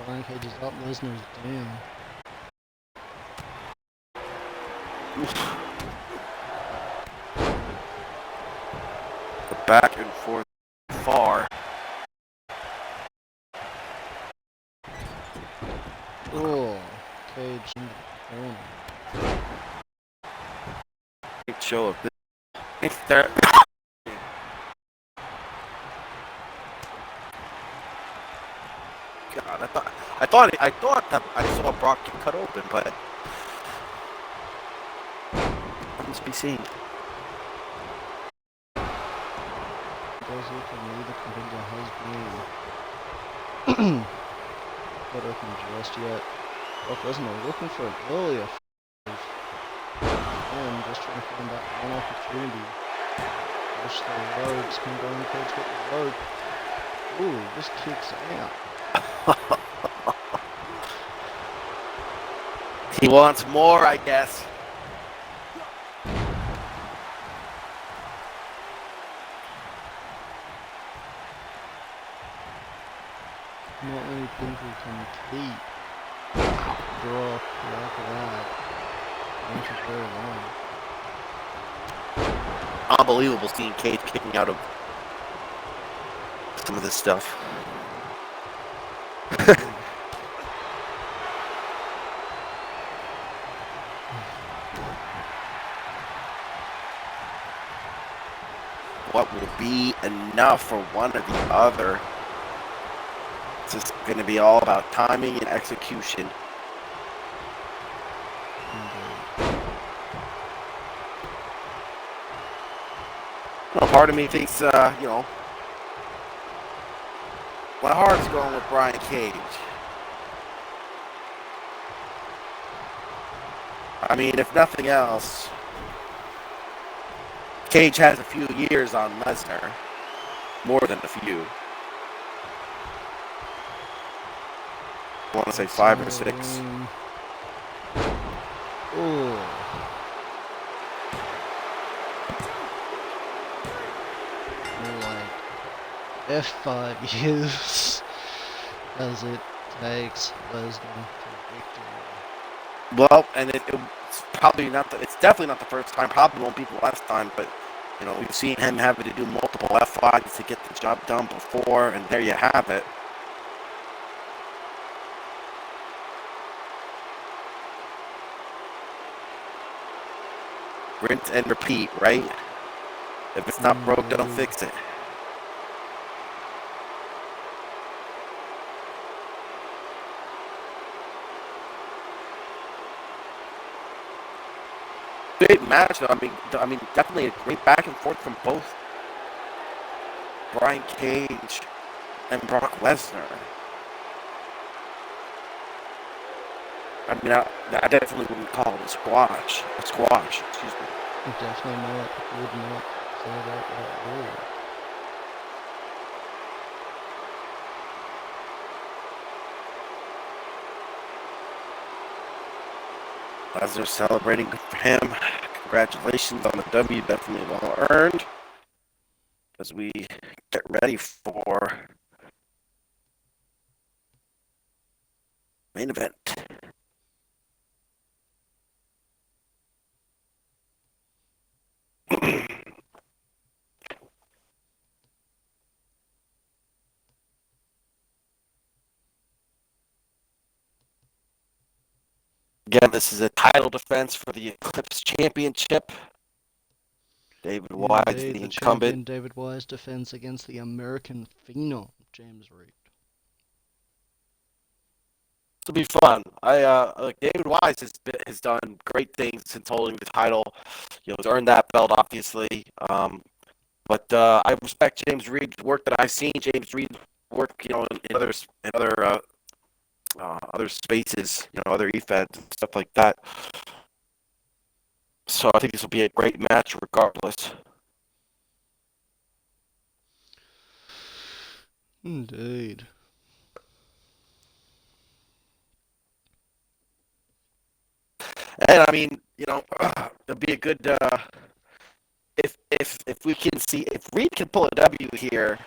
When Cage is up, Lesnar's down. The back and forth far. Oh, Cage in the corner. Great show of this. There. God, I thought that I saw Brock get cut open, but must be seen. Does look like neither competitor has been cut open just yet. Brock Lesnar looking for an earlier and just trying to find that one opportunity. Push the ropes, can go and Cage get the rope. Ooh, just kicks out. He wants more, I guess. Not many people can keep Brock like that. Which is very long. Unbelievable seeing Cage kicking out of some of this stuff. What will be enough for one or the other? It's just going to be all about timing and execution. Well, part of me thinks, my heart's going with Brian Cage. I mean, if nothing else, Cage has a few years on Lesnar. More than a few. I want to say 5 or 6. Oh. More like F5 years as it takes Lesnar to victory. Well, and it's probably not. It's definitely not the first time. Probably won't be the last time. But we've seen him having to do multiple F5s to get the job done before, and there you have it. Rinse and repeat, right? If it's not broke, don't fix it. Great match, though. I mean, definitely a great back and forth from both Brian Cage and Brock Lesnar. I mean, I definitely wouldn't call it a squash. Excuse me. Definitely not. Would not say that at all. Lesnar celebrating, good for him. Congratulations on the W, definitely well earned. As we get ready for main event. Again, this is a title defense for the Eclipse Championship. David Wise, the incumbent. Champion David Wise defends against the American Phenom, James Reid. This will be fun. David Wise has done great things since holding the title. He's earned that belt, obviously. But I respect James Reid's work that I've seen. James Reid's work, in other spaces, other events and stuff like that. So I think this will be a great match regardless. Indeed. And I mean, it'll be a good if we can see if Reid can pull a W here.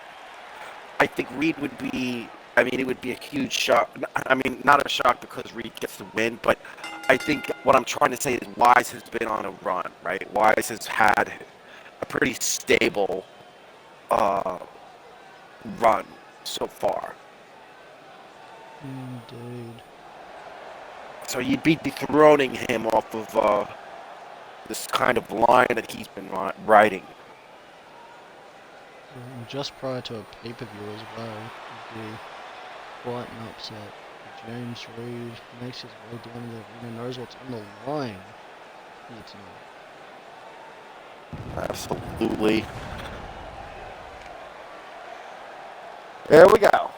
I think Reid would be. I mean, it would be a huge shock. I mean, not a shock because Reid gets the win, but I think what I'm trying to say is Wise has been on a run, right? Wise has had a pretty stable run so far. Indeed. So you'd be dethroning him off of this kind of line that he's been riding. Just prior to a pay-per-view as well, would be quite an upset. James Reid makes his way down to the arena, knows what's on the line here tonight. Absolutely. There we go.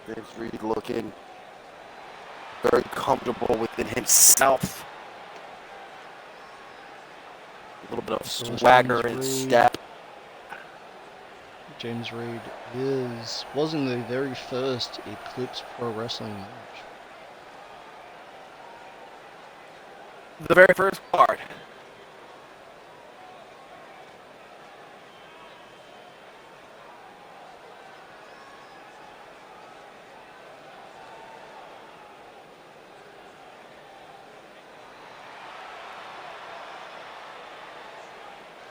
James Reid looking very comfortable within himself. A little bit of swagger and step. James Reid was in the very first Eclipse Pro Wrestling match. The very first card.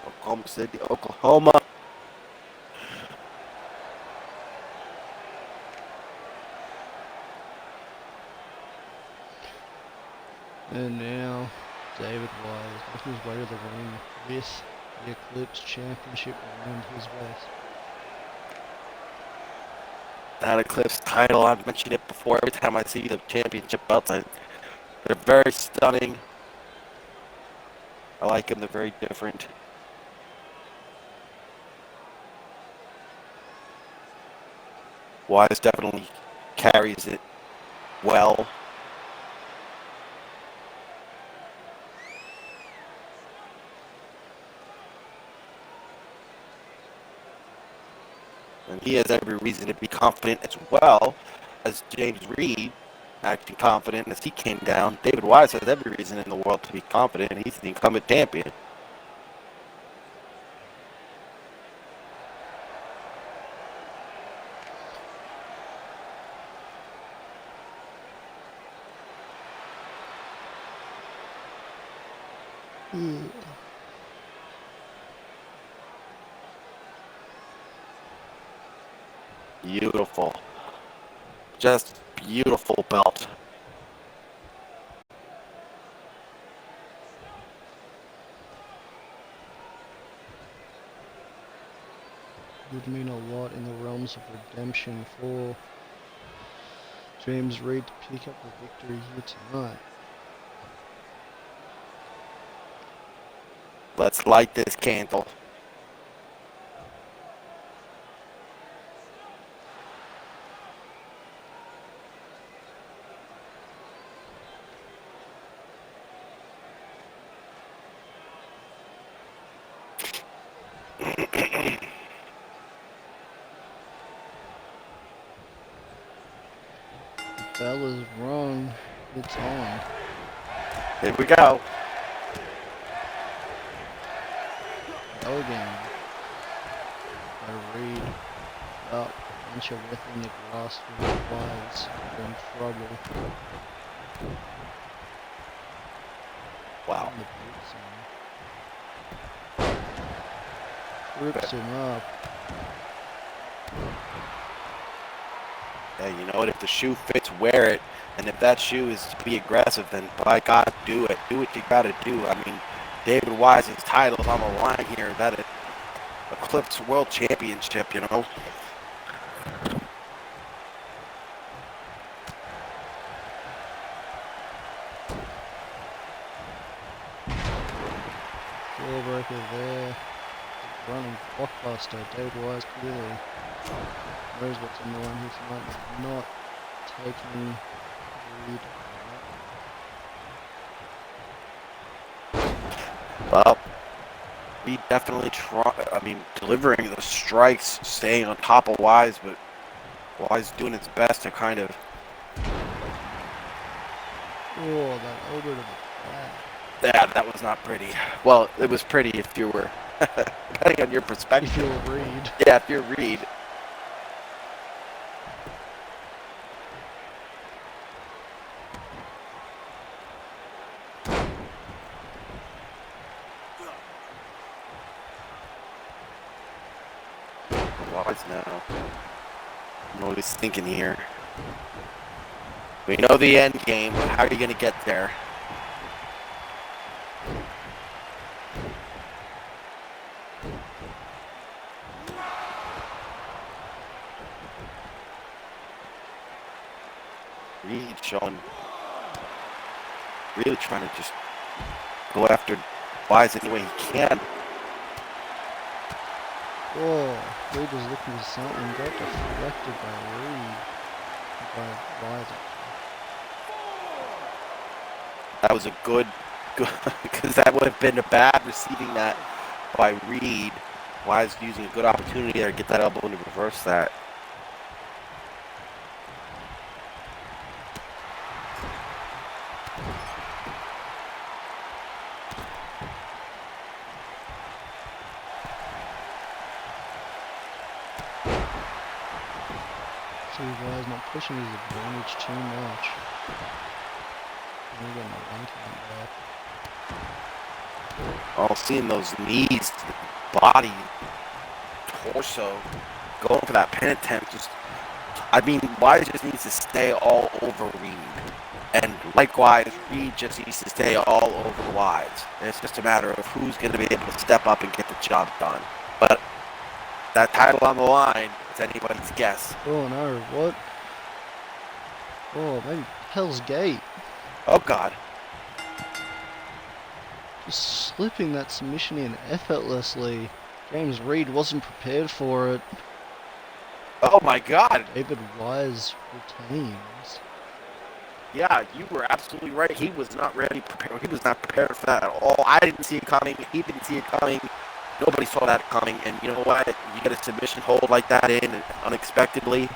Oklahoma City, Oklahoma. And now, David Wise making his way to the ring with the Eclipse Championship around his waist. That Eclipse title, I've mentioned it before. Every time I see the championship belts, they're very stunning. I like them. They're very different. Wise definitely carries it well. And he has every reason to be confident as well as James Reid, acting confident as he came down. David Wise has every reason in the world to be confident. He's the incumbent champion. Beautiful. Just beautiful belt. Would mean a lot in the realms of redemption for James Reid to pick up the victory here tonight. Let's light this candle. Bell is wrong. It's on. Here we go. Again. By Reid. Up. Punch within the grasp of the Wise. We're in trouble. Wow. Rips him up. Yeah, you know what? If the shoe fits, wear it. And if that shoe is to be aggressive, then by God, do it. Do what you gotta do. I mean, David Wise's title's on the line here. That Eclipse World Championship, you know. Jawbreaker there. Running blockbuster. David Wise clearly knows what's on the line here tonight. Not taking Reid. Well, he definitely delivering the strikes, staying on top of Wise, but Wise doing his best to kind of. Oh, that elbow to the back. Yeah, that was not pretty. Well, it was pretty if you were, depending on your perspective. If you're Reid. Yeah, if you're Reid. Wise now. I don't know what he's thinking here. We know the end game, but how are you going to get there? Reid showing, really trying to just go after Wise any way he can. Oh, Reid was looking for something, got deflected by Reid. By Wise. That was a good, because that would have been a bad receiving that by Reid. Wise using a good opportunity there to get that elbow and to reverse that. See Wise not pushing his advantage too much. We're getting a one count back. Oh, seeing those knees, body, torso, going for that pin attempt. Wise just needs to stay all over Reid. And likewise, Reid just needs to stay all over the lines. And it's just a matter of who's going to be able to step up and get the job done. But that title on the line is anybody's guess. Oh no, what? Oh, maybe Hell's Gate. Oh, God. Just slipping that submission in effortlessly. James Reid wasn't prepared for it. Oh, my God. David Wise retains. Yeah, you were absolutely right. He was not ready, prepared. He was not prepared for that at all. I didn't see it coming. He didn't see it coming. Nobody saw that coming. And you know what? You get a submission hold like that in unexpectedly.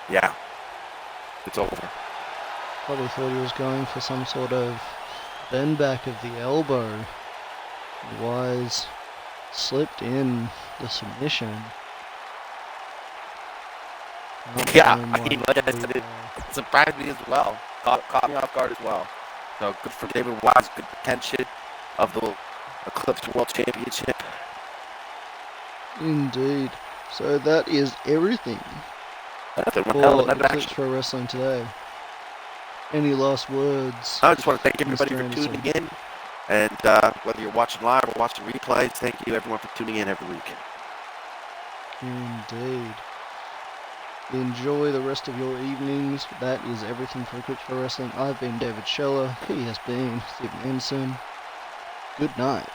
Yeah, it's over. Probably thought he was going for some sort of bend back of the elbow. Wise slipped in the submission. Yeah, I mean, like I said, it surprised me as well. Caught me off guard as well. So good for David Wise. Good retention of the Eclipse World Championship. Indeed. So that is everything That's one for hell of a Eclipse match. Pro Wrestling today. Any last words? I just want to thank everybody Mr. for Anderson? tuning in. And whether you're watching live or watching replays, thank you everyone for tuning in every week. Indeed. Enjoy the rest of your evenings. That is everything for Eclipse Pro Wrestling. I've been David Scheller. He has been Stephen Anderson. Good night.